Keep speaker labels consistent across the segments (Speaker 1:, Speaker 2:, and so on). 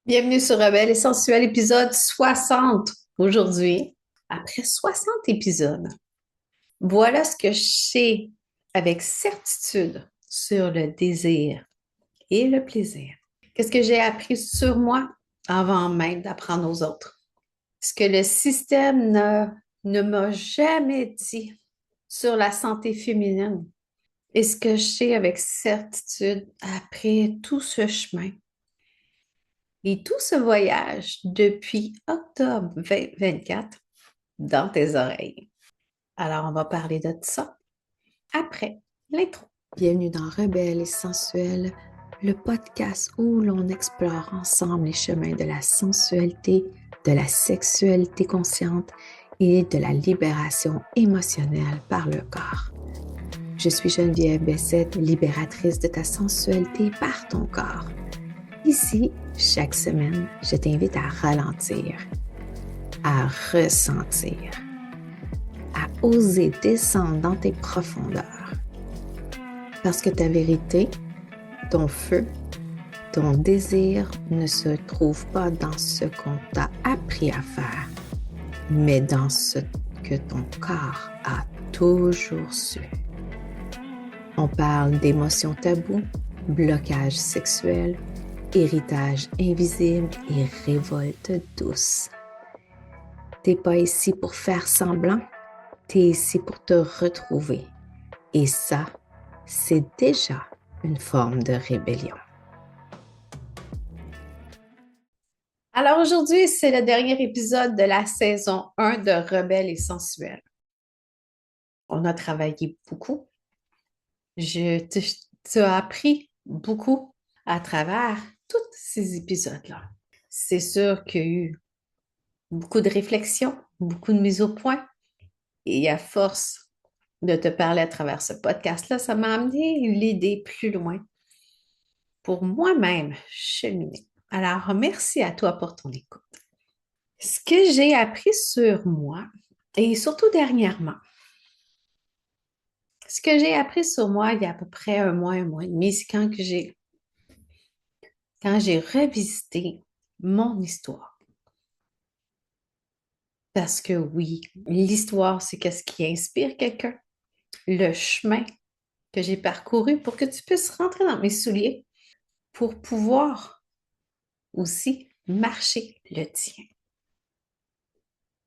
Speaker 1: Bienvenue sur Rebelle et Sensuel, épisode 60. Aujourd'hui, après 60 épisodes, voilà ce que je sais avec certitude sur le désir et le plaisir. Qu'est-ce que j'ai appris sur moi avant même d'apprendre aux autres? Ce que le système ne m'a jamais dit sur la santé féminine. Et ce que je sais avec certitude après tout ce chemin. Et tout ce voyage depuis octobre 2024 dans tes oreilles. Alors, on va parler de ça après l'intro. Bienvenue dans Rebelle et Sensuelle, le podcast où l'on explore ensemble les chemins de la sensualité, de la sexualité consciente et de la libération émotionnelle par le corps. Je suis Geneviève Bessette, libératrice de ta sensualité par ton corps. Ici, chaque semaine, je t'invite à ralentir, à ressentir, à oser descendre dans tes profondeurs. Parce que ta vérité, ton feu, ton désir ne se trouve pas dans ce qu'on t'a appris à faire, mais dans ce que ton corps a toujours su. On parle d'émotions tabous, blocage sexuel, héritage invisible et révolte douce. T'es pas ici pour faire semblant, t'es ici pour te retrouver. Et ça, c'est déjà une forme de rébellion. Alors aujourd'hui, c'est le dernier épisode de la saison 1 de Rebelle et Sensuel. On a travaillé beaucoup. Tu as appris beaucoup à travers tous ces épisodes-là. C'est sûr qu'il y a eu beaucoup de réflexions, beaucoup de mises au point. Et à force de te parler à travers ce podcast-là, ça m'a amené l'idée plus loin pour moi-même cheminer. Alors, merci à toi pour ton écoute. Ce que j'ai appris sur moi, et surtout dernièrement, ce que j'ai appris sur moi il y a à peu près un mois et demi, c'est quand j'ai revisité mon histoire. Parce que oui, l'histoire, c'est qu'est-ce qui inspire quelqu'un. Le chemin que j'ai parcouru pour que tu puisses rentrer dans mes souliers pour pouvoir aussi marcher le tien.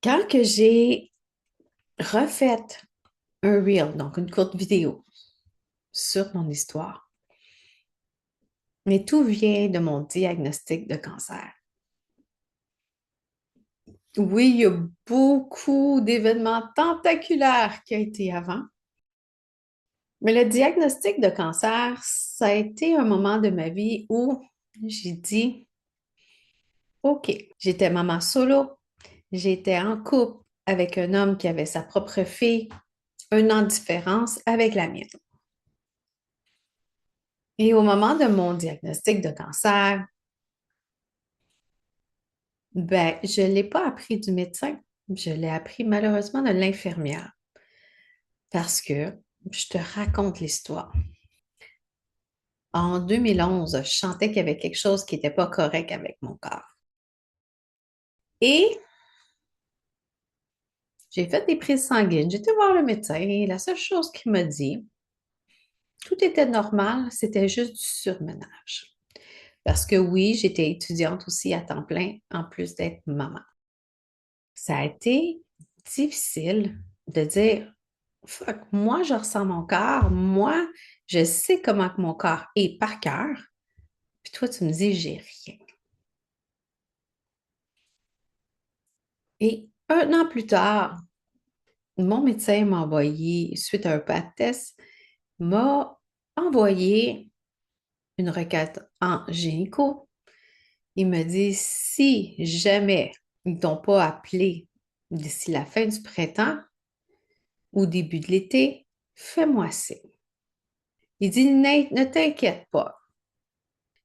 Speaker 1: Quand que j'ai refait un reel, donc une courte vidéo sur mon histoire, mais tout vient de mon diagnostic de cancer. Oui, il y a beaucoup d'événements tentaculaires qui ont été avant, mais le diagnostic de cancer, ça a été un moment de ma vie où j'ai dit, OK, j'étais maman solo, j'étais en couple avec un homme qui avait sa propre fille, un an de différence avec la mienne. Et au moment de mon diagnostic de cancer, ben, je ne l'ai pas appris du médecin, je l'ai appris malheureusement de l'infirmière. Parce que je te raconte l'histoire. En 2011, je sentais qu'il y avait quelque chose qui n'était pas correct avec mon corps. Et j'ai fait des prises sanguines. J'étais voir le médecin et la seule chose qu'il m'a dit, tout était normal, c'était juste du surmenage. Parce que oui, j'étais étudiante aussi à temps plein, en plus d'être maman. Ça a été difficile de dire, fuck, moi, je ressens mon corps, moi, je sais comment que mon corps est par cœur, puis toi, tu me dis, j'ai rien. Et un an plus tard, mon médecin m'a envoyé, suite à un pas test, m'a envoyé une requête en gynéco. Il me dit, si jamais ils ne t'ont pas appelé d'ici la fin du printemps ou début de l'été, fais-moi signe. Il dit, ne t'inquiète pas.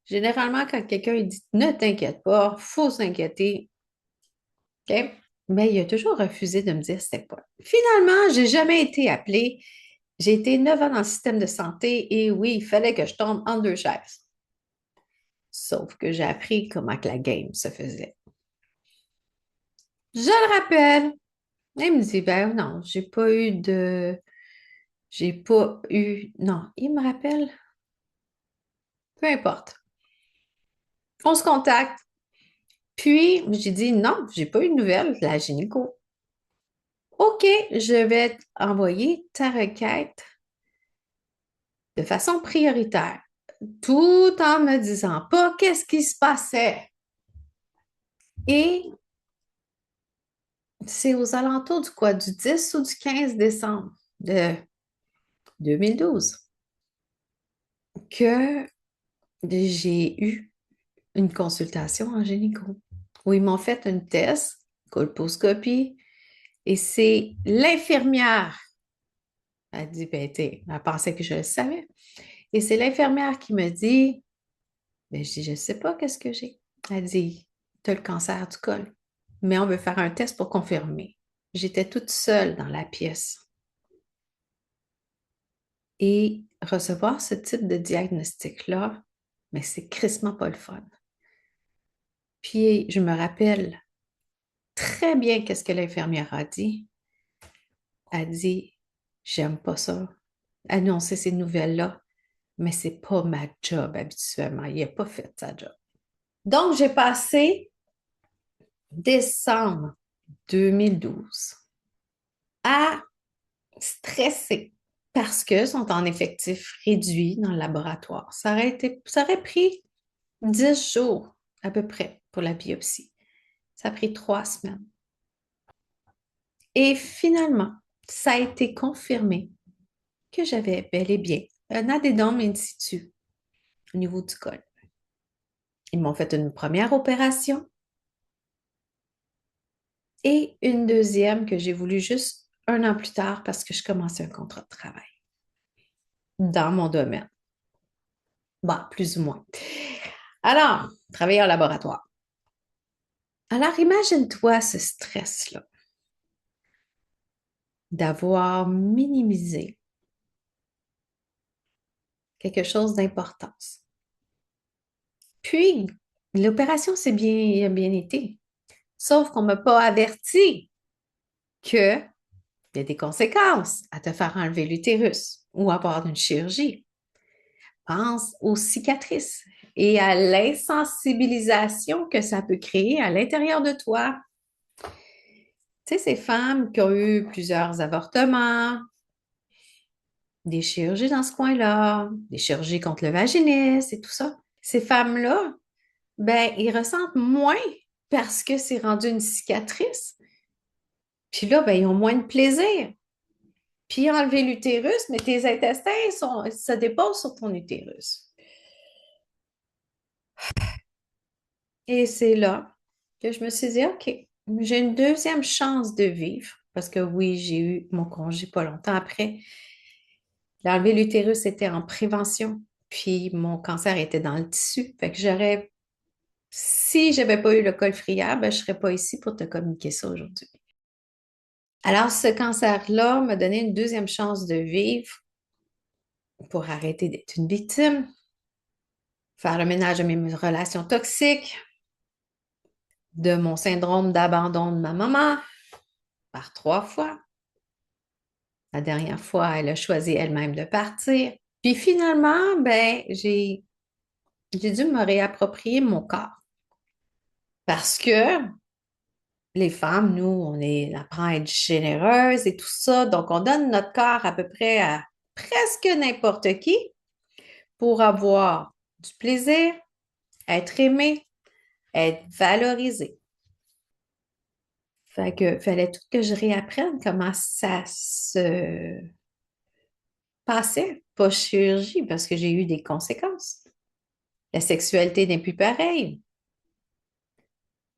Speaker 1: Généralement, quand quelqu'un dit ne t'inquiète pas, il faut s'inquiéter. OK? Mais il a toujours refusé de me dire c'était quoi. Finalement, j'ai jamais été appelée. J'ai été 9 ans dans le système de santé et oui, il fallait que je tombe en deux chaises. Sauf que j'ai appris comment que la game se faisait. Je le rappelle. Il me dit, ben non, j'ai pas eu, non, il me rappelle, peu importe. On se contacte. Puis, j'ai dit, non, j'ai pas eu de nouvelles de la gynéco. OK, je vais envoyer ta requête de façon prioritaire, tout en me disant pas qu'est-ce qui se passait. Et c'est aux alentours du quoi, du 10 ou du 15 décembre de 2012 que j'ai eu une consultation en gynéco où ils m'ont fait une test, colposcopie, et c'est l'infirmière. Elle dit, ben, elle pensait que je le savais. Et c'est l'infirmière qui me dit, ben, je dis, je ne sais pas qu'est-ce que j'ai. Elle dit, tu as le cancer du col, mais on veut faire un test pour confirmer. J'étais toute seule dans la pièce. Et recevoir ce type de diagnostic-là, mais c'est crissement pas le fun. Puis je me rappelle très bien qu'est-ce que l'infirmière a dit. Elle dit, j'aime pas ça, annoncer ces nouvelles-là, mais c'est pas ma job habituellement. Il n'a pas fait sa job. Donc, j'ai passé décembre 2012 à stresser parce que sont en effectif réduit dans le laboratoire. Ça aurait pris 10 jours à peu près pour la biopsie. Ça a pris 3 semaines. Et finalement, ça a été confirmé que j'avais bel et bien un adénome in situ au niveau du col. Ils m'ont fait une première opération et une deuxième que j'ai voulu juste un an plus tard parce que je commençais un contrat de travail dans mon domaine. Bon, plus ou moins. Alors, travailler en laboratoire. Alors, imagine-toi ce stress-là d'avoir minimisé quelque chose d'importance. Puis, l'opération s'est bien été. Sauf qu'on ne m'a pas averti qu'il y a des conséquences à te faire enlever l'utérus ou avoir une chirurgie. Pense aux cicatrices et à l'insensibilisation que ça peut créer à l'intérieur de toi. Tu sais, ces femmes qui ont eu plusieurs avortements, des chirurgies dans ce coin-là, des chirurgies contre le vaginisme et tout ça, ces femmes-là, ben, ils ressentent moins parce que c'est rendu une cicatrice. Puis là, ben, ils ont moins de plaisir. Puis enlever l'utérus, mais tes intestins se déposent sur ton utérus. Et c'est là que je me suis dit, OK, j'ai une deuxième chance de vivre, parce que oui, j'ai eu mon congé pas longtemps après. L'enlever l'utérus était en prévention, puis mon cancer était dans le tissu. Fait que si j'avais pas eu le col friable, ben, je serais pas ici pour te communiquer ça aujourd'hui. Alors, ce cancer-là m'a donné une deuxième chance de vivre pour arrêter d'être une victime, faire le ménage de mes relations toxiques, de mon syndrome d'abandon de ma maman par 3 fois. La dernière fois, elle a choisi elle-même de partir. Puis finalement, ben, j'ai dû me réapproprier mon corps. Parce que les femmes, nous, on apprend à être généreuses et tout ça. Donc, on donne notre corps à peu près à presque n'importe qui pour avoir du plaisir, être aimé, être valorisé. Fait que fallait tout que je réapprenne comment ça se passait post-chirurgie parce que j'ai eu des conséquences. La sexualité n'est plus pareille.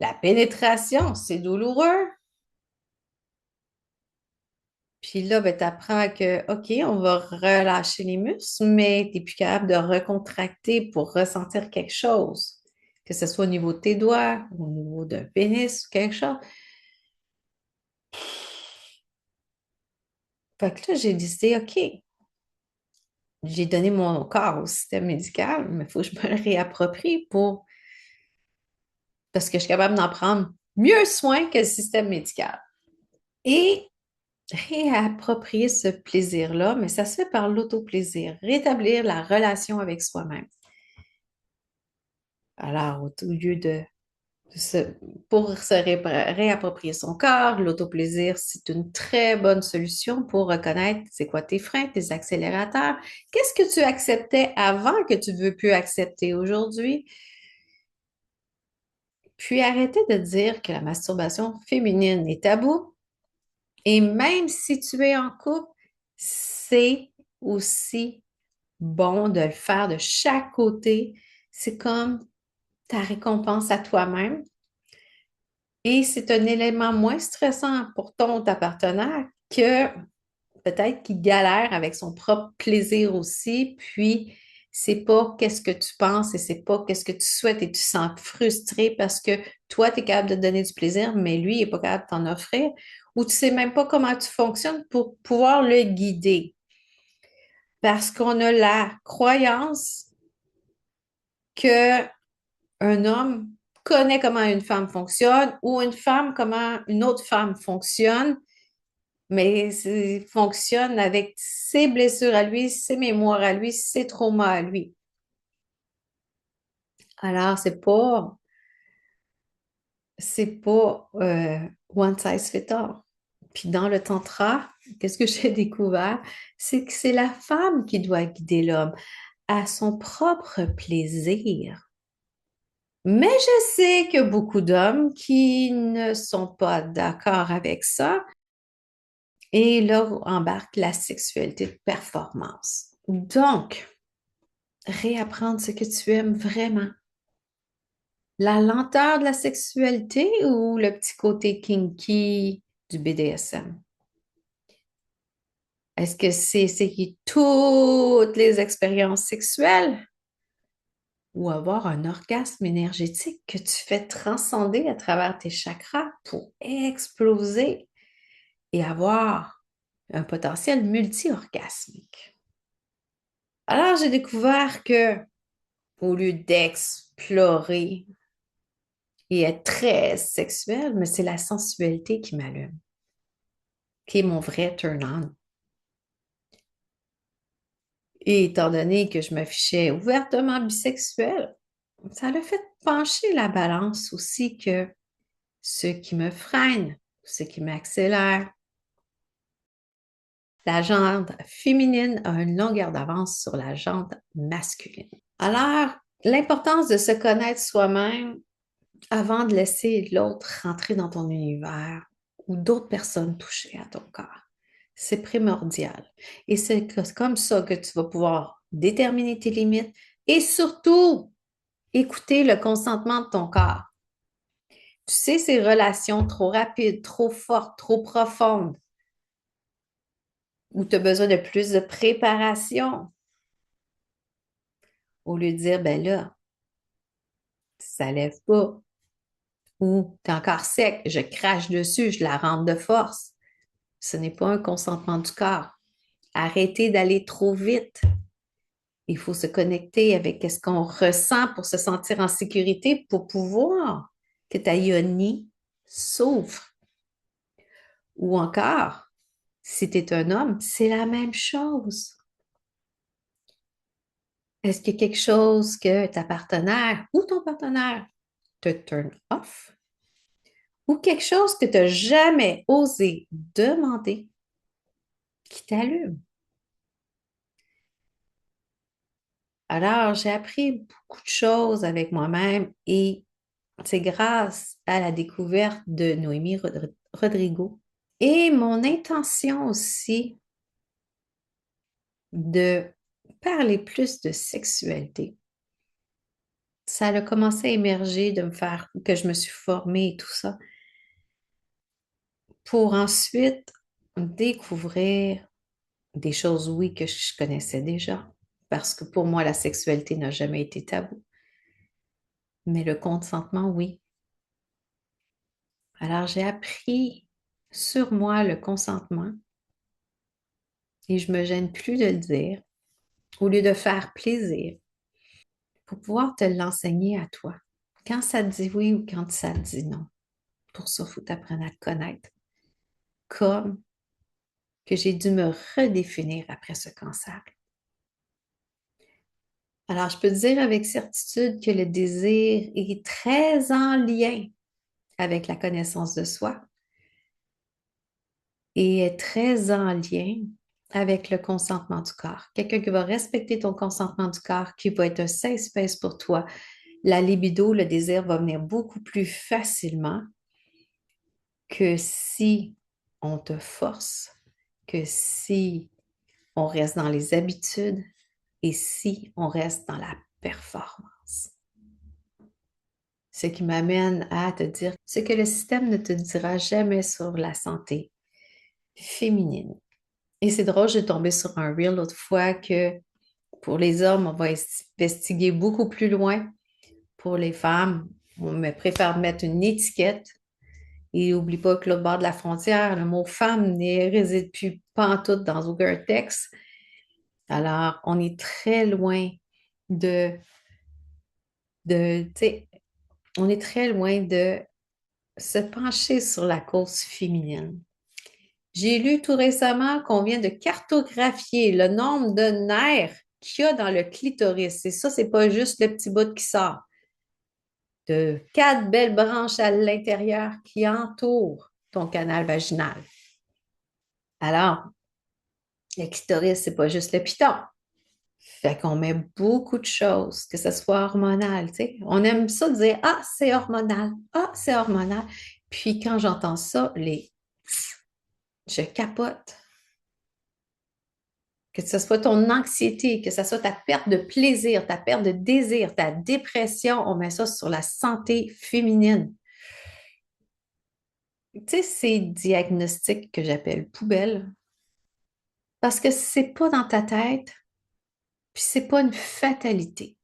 Speaker 1: La pénétration, c'est douloureux. Puis là, ben, tu apprends que, OK, on va relâcher les muscles, mais tu n'es plus capable de recontracter pour ressentir quelque chose, que ce soit au niveau de tes doigts, au niveau d'un pénis ou quelque chose. Fait que là, j'ai décidé, OK, j'ai donné mon corps au système médical, mais il faut que je me le réapproprie parce que je suis capable d'en prendre mieux soin que le système médical. Et réapproprier ce plaisir-là, mais ça se fait par l'auto-plaisir, rétablir la relation avec soi-même. Alors, au lieu pour se réapproprier son corps, l'auto-plaisir, c'est une très bonne solution pour reconnaître c'est quoi tes freins, tes accélérateurs. Qu'est-ce que tu acceptais avant que tu ne veux plus accepter aujourd'hui? Puis arrêter de dire que la masturbation féminine est tabou. Et même si tu es en couple, c'est aussi bon de le faire de chaque côté. C'est comme ta récompense à toi-même. Et c'est un élément moins stressant pour ton ou ta partenaire que peut-être qu'il galère avec son propre plaisir aussi. Puis, c'est pas qu'est-ce que tu penses et c'est pas qu'est-ce que tu souhaites et tu te sens frustré parce que toi, tu es capable de te donner du plaisir, mais lui, il n'est pas capable de t'en offrir ou tu sais même pas comment tu fonctionnes pour pouvoir le guider. Parce qu'on a la croyance que un homme connaît comment une femme fonctionne ou une femme comment une autre femme fonctionne, mais fonctionne avec ses blessures à lui, ses mémoires à lui, ses traumas à lui. Alors, c'est pas one size fit all. Puis dans le tantra, qu'est-ce que j'ai découvert? C'est que c'est la femme qui doit guider l'homme à son propre plaisir. Mais je sais qu'il y a beaucoup d'hommes qui ne sont pas d'accord avec ça. Et là embarque la sexualité de performance. Donc, réapprendre ce que tu aimes vraiment. La lenteur de la sexualité ou le petit côté kinky du BDSM? Est-ce que c'est essayer toutes les expériences sexuelles ou avoir un orgasme énergétique que tu fais transcender à travers tes chakras pour exploser et avoir un potentiel multi-orgasmique? Alors, j'ai découvert que au lieu d'explorer et être très sexuel, mais c'est la sensualité qui m'allume, qui est mon vrai turn-on. Et étant donné que je m'affichais ouvertement bisexuelle, ça l'a fait pencher la balance aussi que ce qui me freine, ce qui m'accélère, la jante féminine a une longueur d'avance sur la jante masculine. Alors, l'importance de se connaître soi-même avant de laisser l'autre rentrer dans ton univers ou d'autres personnes toucher à ton corps. C'est primordial. Et c'est comme ça que tu vas pouvoir déterminer tes limites et surtout écouter le consentement de ton corps. Tu sais, ces relations trop rapides, trop fortes, trop profondes, où tu as besoin de plus de préparation, au lieu de dire, ben là, ça lève pas, ou tu es encore sec, je crache dessus, je la rentre de force. Ce n'est pas un consentement du corps. Arrêtez d'aller trop vite. Il faut se connecter avec ce qu'on ressent pour se sentir en sécurité, pour pouvoir que ta yoni s'ouvre. Ou encore, si tu es un homme, c'est la même chose. Est-ce qu'il y a quelque chose que ta partenaire ou ton partenaire te turn off? Ou quelque chose que tu n'as jamais osé demander qui t'allume? Alors, j'ai appris beaucoup de choses avec moi-même et c'est grâce à la découverte de Noémie Rodrigo et mon intention aussi de parler plus de sexualité. Ça a commencé à émerger, de me faire, que je me suis formée et tout ça, pour ensuite découvrir des choses, oui, que je connaissais déjà, parce que pour moi, la sexualité n'a jamais été tabou, mais le consentement, oui. Alors, j'ai appris sur moi le consentement et je me gêne plus de le dire. au lieu de faire plaisir, pour pouvoir te l'enseigner à toi. Quand ça te dit oui ou quand ça te dit non. Pour ça, il faut t'apprendre à te connaître. Comme que j'ai dû me redéfinir après ce cancer. Alors, je peux te dire avec certitude que le désir est très en lien avec la connaissance de soi et est très en lien avec le consentement du corps. Quelqu'un qui va respecter ton consentement du corps, qui va être un safe space pour toi, la libido, le désir va venir beaucoup plus facilement que si on te force, que si on reste dans les habitudes et si on reste dans la performance. Ce qui m'amène à te dire ce que le système ne te dira jamais sur la santé féminine. Et c'est drôle, j'ai tombé sur un reel l'autre fois que pour les hommes, on va investiguer beaucoup plus loin. Pour les femmes, on me préfère mettre une étiquette. Et n'oublie pas que l'autre bord de la frontière, le mot femme ne réside plus pantoute dans aucun texte. Alors, on est très loin de, tu sais, on est très loin de se pencher sur la cause féminine. J'ai lu tout récemment qu'on vient de cartographier le nombre de nerfs qu'il y a dans le clitoris. Et ça, c'est pas juste le petit bout qui sort. De 4 belles branches à l'intérieur qui entourent ton canal vaginal. Alors, le clitoris, c'est pas juste le piton. Fait qu'on met beaucoup de choses, que ce soit hormonal, tu sais. On aime ça dire, ah, c'est hormonal, ah, c'est hormonal. Puis quand j'entends ça, je capote. Que ce soit ton anxiété, que ce soit ta perte de plaisir, ta perte de désir, ta dépression, on met ça sur la santé féminine. Tu sais, ces diagnostics que j'appelle poubelle, parce que c'est pas dans ta tête, puis c'est pas une fatalité.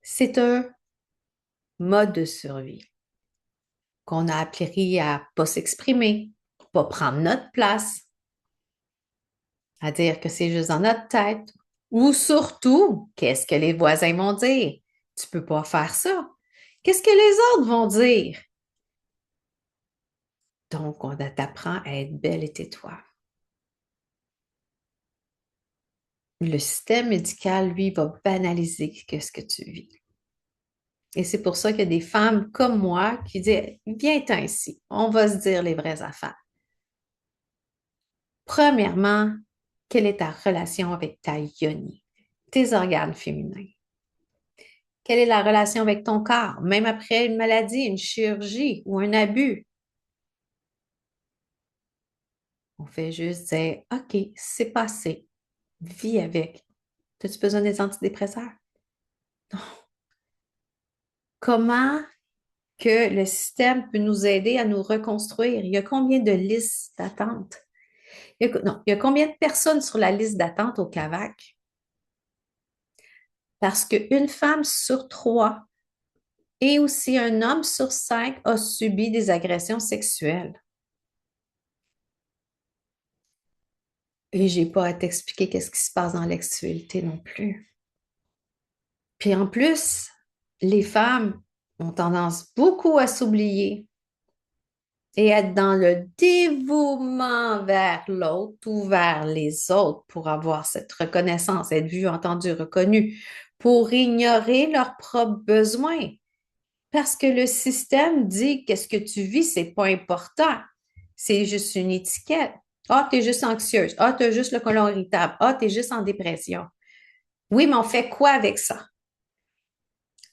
Speaker 1: C'est un mode de survie qu'on a appris à pas s'exprimer, pas prendre notre place, à dire que c'est juste dans notre tête, ou surtout, qu'est-ce que les voisins vont dire? Tu peux pas faire ça. Qu'est-ce que les autres vont dire? Donc, on t'apprend à être belle et tais-toi. Le système médical, lui, va banaliser ce que tu vis. Et c'est pour ça qu'il y a des femmes comme moi qui disent, viens-t'en ici, on va se dire les vraies affaires. Premièrement, quelle est ta relation avec ta yoni, tes organes féminins? Quelle est la relation avec ton corps, même après une maladie, une chirurgie ou un abus? On fait juste dire, OK, c'est passé, vis avec. As-tu besoin des antidépresseurs? Non. Comment que le système peut nous aider à nous reconstruire? Il y a combien de listes d'attente? Non, il y a combien de personnes sur la liste d'attente au CAVAC? Parce qu'une femme sur 3 et aussi un homme sur 5 a subi des agressions sexuelles. Et j'ai pas à t'expliquer qu'est-ce qui se passe dans l'actualité non plus. Puis en plus, les femmes ont tendance beaucoup à s'oublier et être dans le dévouement vers l'autre ou vers les autres pour avoir cette reconnaissance, être vue, entendue, reconnue, pour ignorer leurs propres besoins. Parce que le système dit qu'est-ce que tu vis, c'est pas important. C'est juste une étiquette. Ah, t'es juste anxieuse. Ah, t'as juste le côlon irritable. Ah, t'es juste en dépression. Oui, mais on fait quoi avec ça?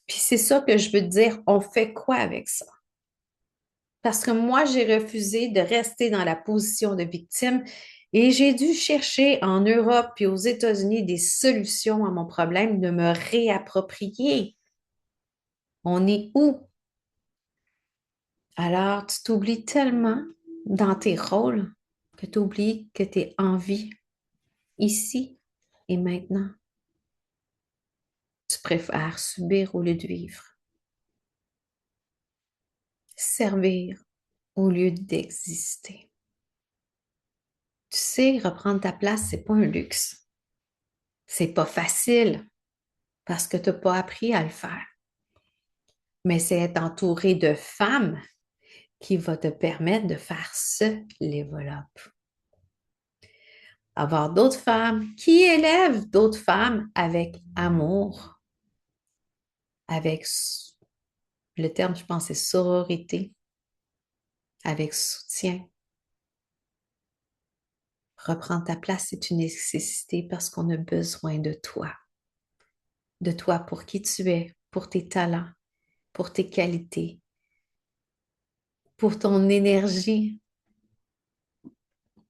Speaker 1: Puis c'est ça que je veux te dire, on fait quoi avec ça? Parce que moi, j'ai refusé de rester dans la position de victime et j'ai dû chercher en Europe et aux États-Unis des solutions à mon problème de me réapproprier. On est où? Alors, tu t'oublies tellement dans tes rôles que tu oublies que tu es en vie, ici et maintenant. Tu préfères subir au lieu de vivre, servir au lieu d'exister. Tu sais, reprendre ta place, c'est pas un luxe. C'est pas facile parce que tu n'as pas appris à le faire. Mais c'est être entouré de femmes qui va te permettre de faire ce level up. Avoir d'autres femmes qui élèvent d'autres femmes avec amour, avec le terme, je pense, c'est sororité, avec soutien. Reprendre ta place, c'est une nécessité parce qu'on a besoin de toi pour qui tu es, pour tes talents, pour tes qualités, pour ton énergie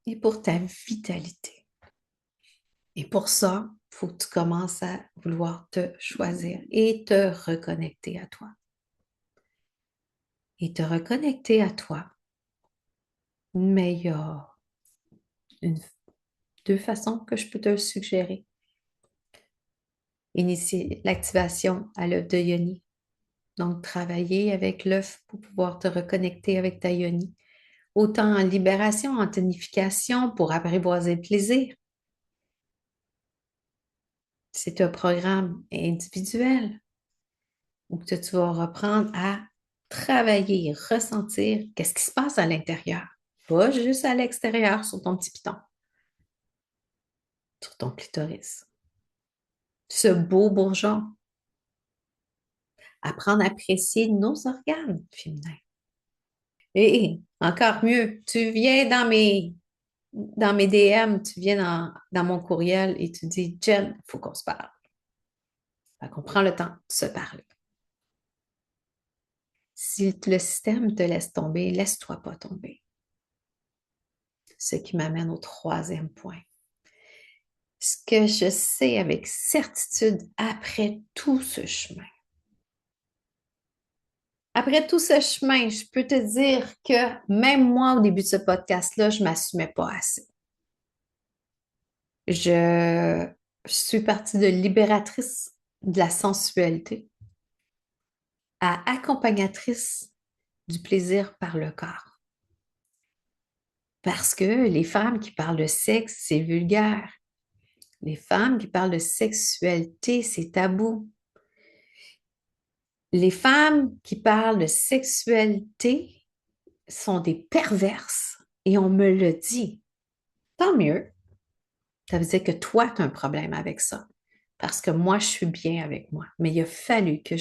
Speaker 1: et pour ta vitalité. Et pour ça, il faut que tu commences à vouloir te choisir et te reconnecter à toi. Et te reconnecter à toi, mais il y a deux façons que je peux te le suggérer. Initier l'activation à l'œuf de Yoni. Donc, travailler avec l'œuf pour pouvoir te reconnecter avec ta Yoni. Autant en libération, en tonification pour apprivoiser le plaisir. C'est un programme individuel où tu vas reprendre à travailler, ressentir qu'est-ce qui se passe à l'intérieur. Pas juste à l'extérieur sur ton petit piton, sur ton clitoris. Ce beau bourgeon. Apprendre à apprécier nos organes féminins. Et encore mieux, tu viens dans mes DM, tu viens dans mon courriel et tu dis, Jen, il faut qu'on se parle. Fait qu'on prend le temps de se parler. Si le système te laisse tomber, laisse-toi pas tomber. Ce qui m'amène au troisième point. Ce que je sais avec certitude après tout ce chemin. Après tout ce chemin, je peux te dire que même moi, au début de ce podcast-là, je ne m'assumais pas assez. Je suis partie de libératrice de la sensualité à accompagnatrice du plaisir par le corps. Parce que les femmes qui parlent de sexe, c'est vulgaire. Les femmes qui parlent de sexualité, c'est tabou. Les femmes qui parlent de sexualité sont des perverses et on me le dit. Tant mieux. Ça veut dire que toi, tu as un problème avec ça. Parce que moi, je suis bien avec moi. Mais il a fallu que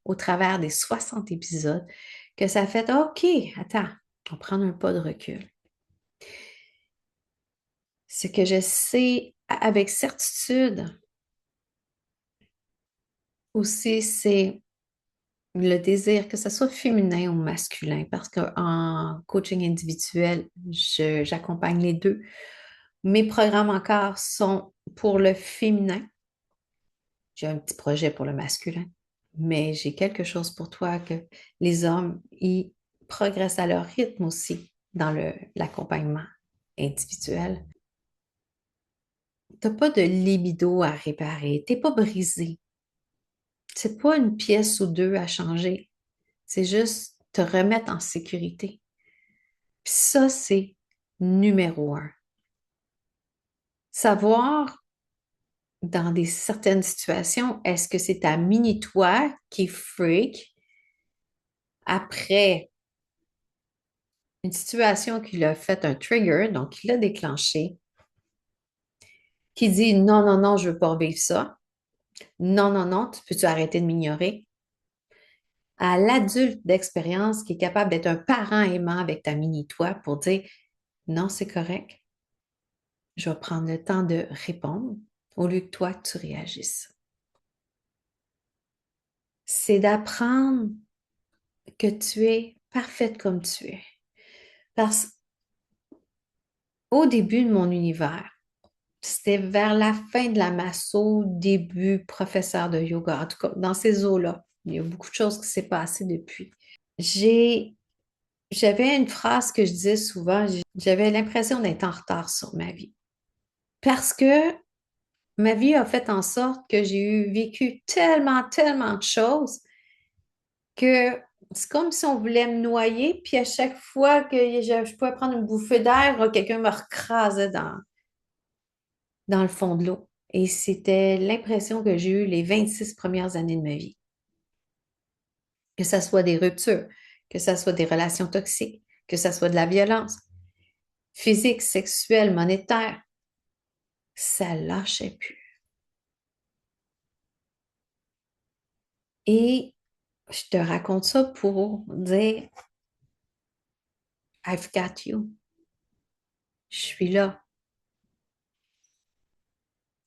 Speaker 1: au travers des 60 épisodes, que ça fait OK, attends, on va prendre un pas de recul. Ce que je sais avec certitude aussi, c'est le désir, que ce soit féminin ou masculin, parce qu'en coaching individuel, j'accompagne les deux. Mes programmes encore sont pour le féminin. J'ai un petit projet pour le masculin, mais j'ai quelque chose pour toi que les hommes, ils progressent à leur rythme aussi dans l'accompagnement individuel. Tu n'as pas de libido à réparer, tu n'es pas brisé. C'est pas une pièce ou deux à changer. C'est juste te remettre en sécurité. Puis ça, c'est numéro un. Savoir dans certaines situations, est-ce que c'est ta mini-toi qui freak après une situation qui l'a fait un trigger, donc qui l'a déclenché, qui dit non, non, non, je ne veux pas vivre ça. Non, non, non, peux-tu arrêter de m'ignorer? À l'adulte d'expérience qui est capable d'être un parent aimant avec ta mini-toi pour dire non, c'est correct. Je vais prendre le temps de répondre au lieu que toi, tu réagisses. C'est d'apprendre que tu es parfaite comme tu es. Parce qu'au début de mon univers, c'était vers la fin de la masso, début professeur de yoga, en tout cas dans ces eaux-là. Il y a beaucoup de choses qui s'est passé depuis. J'avais une phrase que je disais souvent, j'avais l'impression d'être en retard sur ma vie. Parce que ma vie a fait en sorte que j'ai vécu tellement, tellement de choses que c'est comme si on voulait me noyer, puis à chaque fois que je pouvais prendre une bouffée d'air, quelqu'un me recrasait dans le fond de l'eau. Et c'était l'impression que j'ai eue les 26 premières années de ma vie. Que ça soit des ruptures, que ça soit des relations toxiques, que ça soit de la violence physique, sexuelle, monétaire, ça lâchait plus. Et je te raconte ça pour dire, I've got you. Je suis là.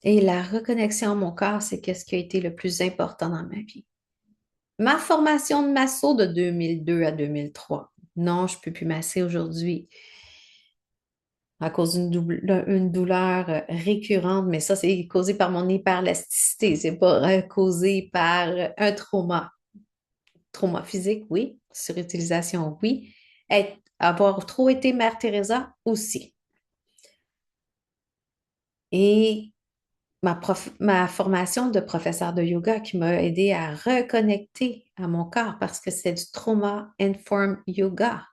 Speaker 1: Et la reconnexion à mon corps, c'est qu'est-ce qui a été le plus important dans ma vie. Ma formation de masso de 2002 à 2003. Non, je ne peux plus masser aujourd'hui à cause d'une douleur récurrente, mais ça, c'est causé par mon hyperlasticité. C'est pas causé par un trauma. Trauma physique, oui. Surutilisation, oui. Avoir trop été Mère Teresa aussi. Et ma formation de professeur de yoga qui m'a aidé à reconnecter à mon corps parce que c'est du trauma informed yoga.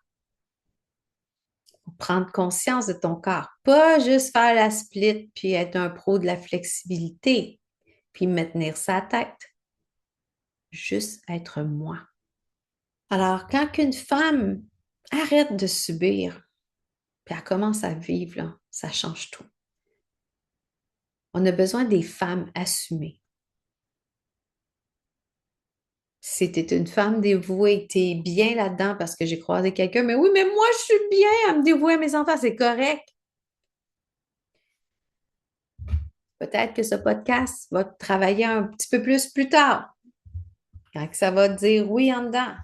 Speaker 1: Prendre conscience de ton corps, pas juste faire la split puis être un pro de la flexibilité puis me tenir sa tête. Juste être moi. Alors, quand qu'une femme arrête de subir puis elle commence à vivre, là, ça change tout. On a besoin des femmes assumées. Si tu es une femme dévouée, tu es bien là-dedans parce que j'ai croisé quelqu'un, mais oui, mais moi, je suis bien à me dévouer à mes enfants, c'est correct. Peut-être que ce podcast va te travailler un petit peu plus tard, quand ça va te dire oui en dedans.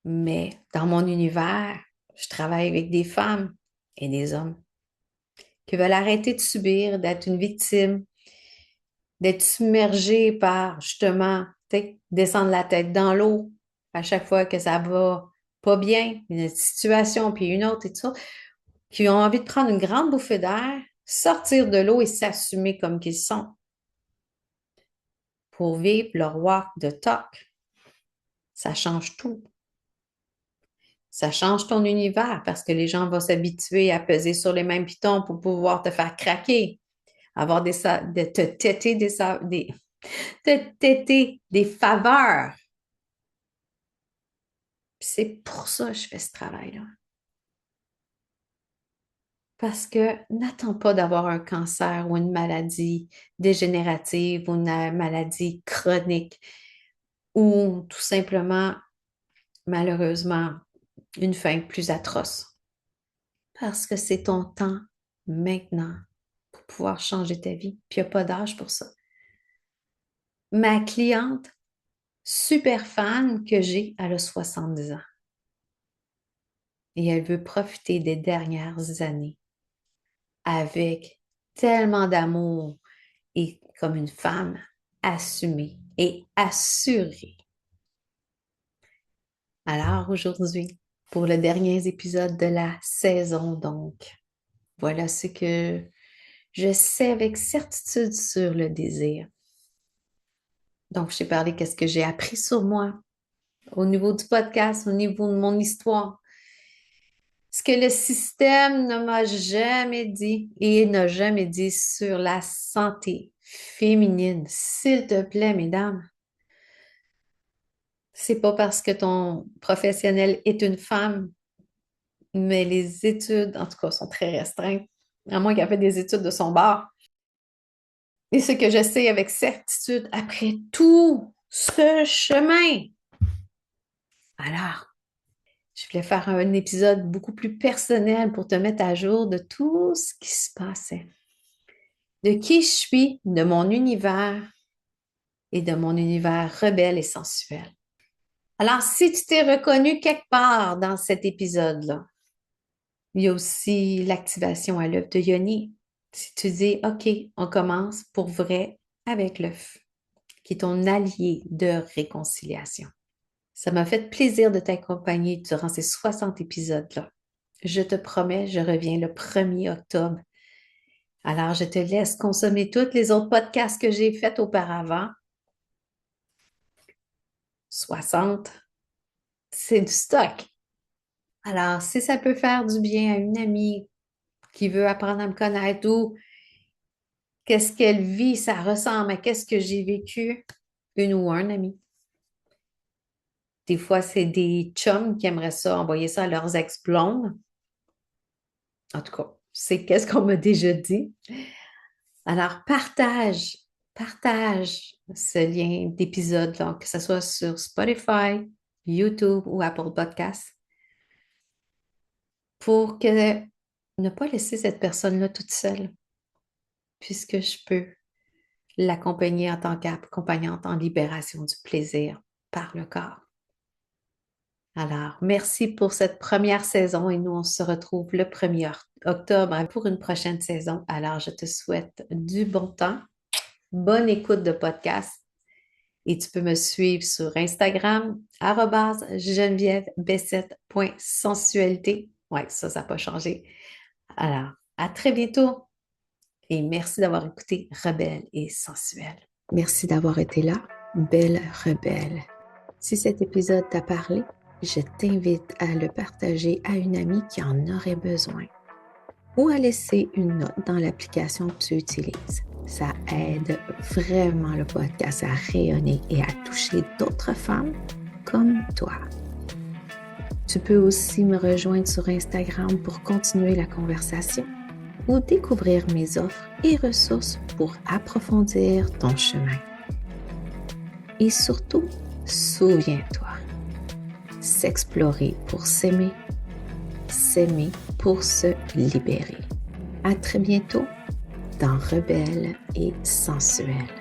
Speaker 1: Mais dans mon univers, je travaille avec des femmes et des hommes qui veulent arrêter de subir, d'être une victime, d'être submergés par justement descendre la tête dans l'eau à chaque fois que ça va pas bien, une situation puis une autre et tout ça, qui ont envie de prendre une grande bouffée d'air, sortir de l'eau et s'assumer comme qu'ils sont pour vivre leur walk de talk. Ça change tout. Ça change ton univers parce que les gens vont s'habituer à peser sur les mêmes pitons pour pouvoir te faire craquer, avoir de te têter te têter des faveurs. C'est pour ça que je fais ce travail-là. Parce que n'attends pas d'avoir un cancer ou une maladie dégénérative ou une maladie chronique ou tout simplement, malheureusement, une fin plus atroce. Parce que c'est ton temps maintenant pour pouvoir changer ta vie. Puis il n'y a pas d'âge pour ça. Ma cliente super fan que j'ai, elle a 70 ans. Et elle veut profiter des dernières années avec tellement d'amour et comme une femme assumée et assurée. Alors aujourd'hui, pour le dernier épisode de la saison, donc, voilà ce que je sais avec certitude sur le désir. Donc, je t'ai parlé qu'est-ce que j'ai appris sur moi au niveau du podcast, au niveau de mon histoire. Ce que le système ne m'a jamais dit et n'a jamais dit sur la santé féminine. S'il te plaît, mesdames, c'est pas parce que ton professionnel est une femme, mais les études, en tout cas, sont très restreintes, à moins qu'elle ait fait des études de son bord. Et ce que je sais avec certitude, après tout ce chemin, alors, je voulais faire un épisode beaucoup plus personnel pour te mettre à jour de tout ce qui se passait, de qui je suis, de mon univers et de mon univers rebelle et sensuel. Alors, si tu t'es reconnu quelque part dans cet épisode-là, il y a aussi l'activation à l'œuf de Yoni. Si tu dis, OK, on commence pour vrai avec l'œuf, qui est ton allié de réconciliation. Ça m'a fait plaisir de t'accompagner durant ces 60 épisodes-là. Je te promets, je reviens le 1er octobre. Alors, je te laisse consommer tous les autres podcasts que j'ai faits auparavant. 60, c'est du stock. Alors, si ça peut faire du bien à une amie qui veut apprendre à me connaître ou Qu'est-ce qu'elle vit? Ça ressemble à qu'est-ce que j'ai vécu, une ou un ami. Des fois, c'est des chums qui aimeraient ça, envoyer ça à leurs ex-blondes. En tout cas, c'est qu'est-ce qu'on m'a déjà dit. Alors, partage ce lien d'épisode, là, que ce soit sur Spotify, YouTube ou Apple Podcasts, pour que ne pas laisser cette personne-là toute seule, puisque je peux l'accompagner en tant qu'accompagnante en libération du plaisir par le corps. Alors, merci pour cette première saison et nous, on se retrouve le 1er octobre pour une prochaine saison. Alors, je te souhaite du bon temps, bonne écoute de podcast et tu peux me suivre sur Instagram, @genevièvebessette.sensualité. Ouais, ça n'a pas changé. Alors, à très bientôt et merci d'avoir écouté Rebelle et sensuelle. Merci d'avoir été là, belle rebelle. Si cet épisode t'a parlé, je t'invite à le partager à une amie qui en aurait besoin ou à laisser une note dans l'application que tu utilises. Ça aide vraiment le podcast à rayonner et à toucher d'autres femmes comme toi. Tu peux aussi me rejoindre sur Instagram pour continuer la conversation ou découvrir mes offres et ressources pour approfondir ton chemin. Et surtout, souviens-toi, s'explorer pour s'aimer pour se libérer. À très bientôt dans Rebelle et sensuelle.